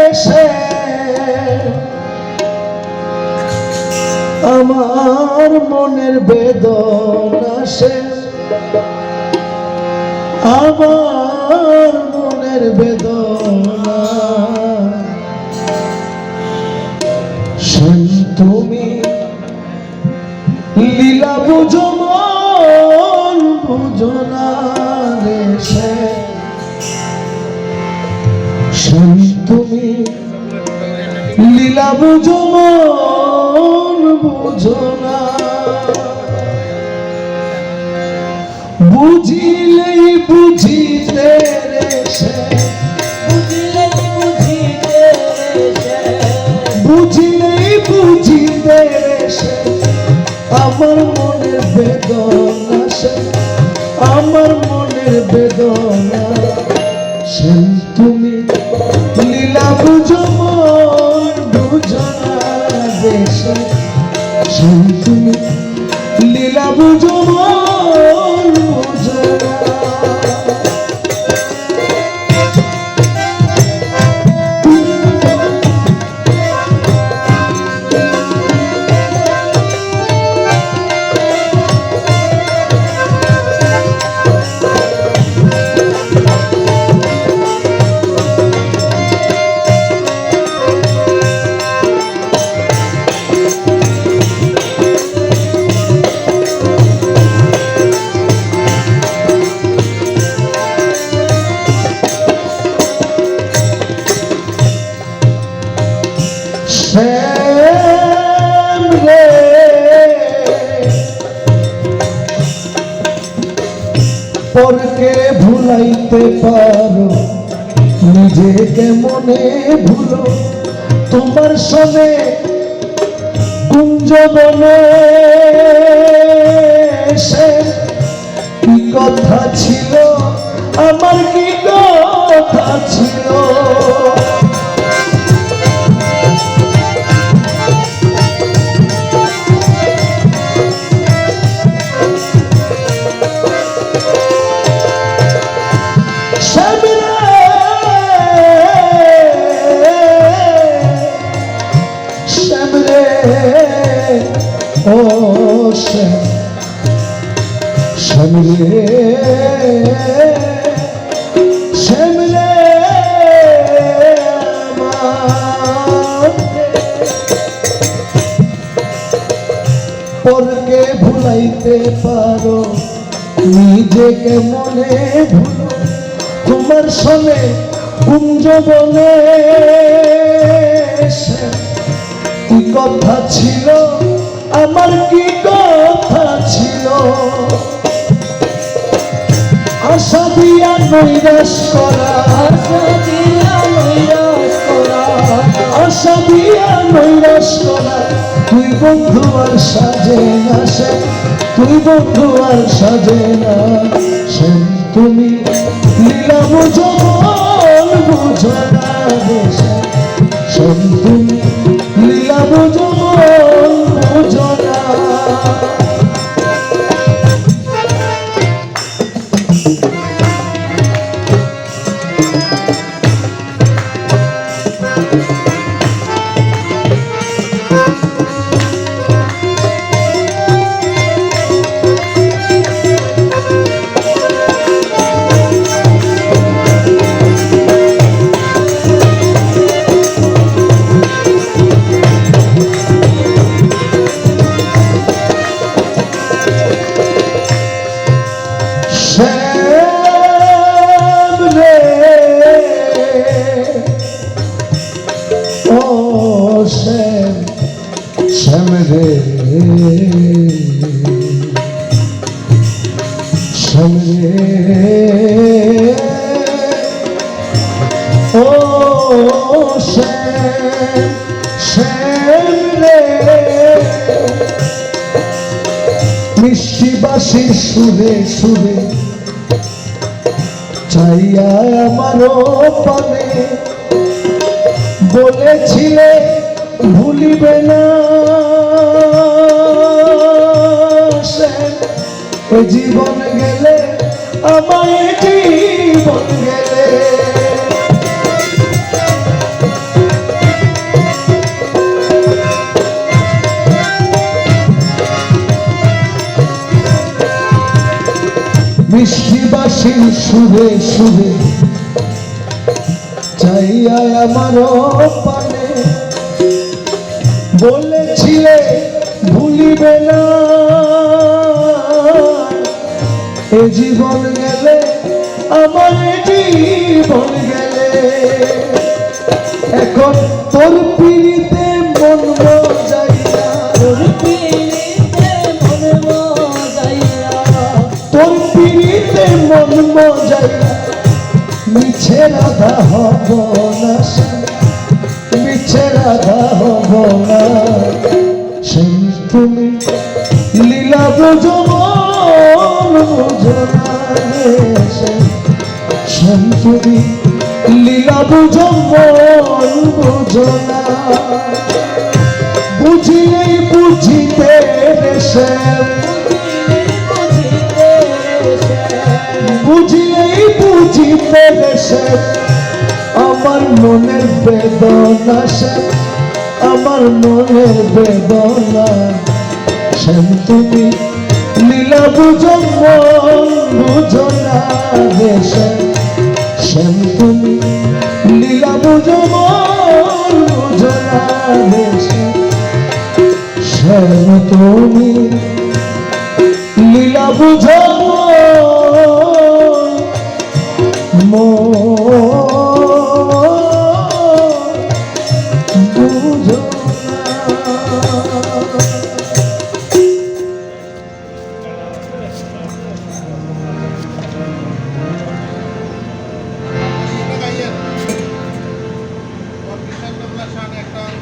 এসে আমার মনের বেদনা সে আমার মনের বেদনা তুমি লীলা বুঝো মন বুঝো না রে তুমি লীলা বুঝো মন বুঝো না বুঝিলেই বুঝিতে রে বুঝিলেই বুঝিতে রে আমার মনের বেদনা সে আমার মনের বেদনা সে তুমি লীলা বুঝো মন বুঝো না দেশে সে তুমি লীলা বুঝো মন বুঝো না পরকে ভুলাইতে পারো নিজেকে মনে ভুলো তোমার সনে কুঞ্জবনে সে কি কথা ছিল আমার কি কথা ছিল ও শ্যামলে শ্যামলে পরকে ভুলাইতে পারো নিজেকে মনে ভুলো তোমার সনে কুঞ্জবনে কি কথা ছিল আমার কি কথা ছিল আশা দিয়া নৈরাশ করা আশা দিয়া নৈরাশ করা তুই বন্ধু আর সাজে না সে তুই বন্ধু আর সাজে না সে তুমি লীলা বুঝো মন বুঝো না সে তুমি লীলা বুঝো মন বুঝো না শ্যাম রে শ্যাম রে ও শ্যাম রে মিষ্টি বাসি সুরে সুরে চাইয়া আমারও পানে বলেছিলে ভুলিবে না এ জীবন গেলে আমায় জীবন গেলে সুরে সুরে চাইয়া আমার পানে বলেছিলে ভুলিবে না এ জীবন গেলে আমার জীবন গেলে এখন তোর পিড়িতে মন মজাইয়া তোর পিড়িতে মন মজাইয়া তোর পিড়িতে মন মজাইয়া মিছে রাধা হব না মিছে রাধা হব না সেই তুমি লীলা বুঝো বুঝো না সেই তুমি লীলা বুঝো বুঝো না বুঝিলেই বুঝিতে সে বুঝিলেই বুঝিতে সে আমার মনের বেদনা সে আমার মনের বেদনা সেন তুমি লীলা বুঝো বুঝো না রে সেন তুমি লীলা বুঝো বুঝো না রে সেন তুমি লীলা বুঝো বুঝো একটা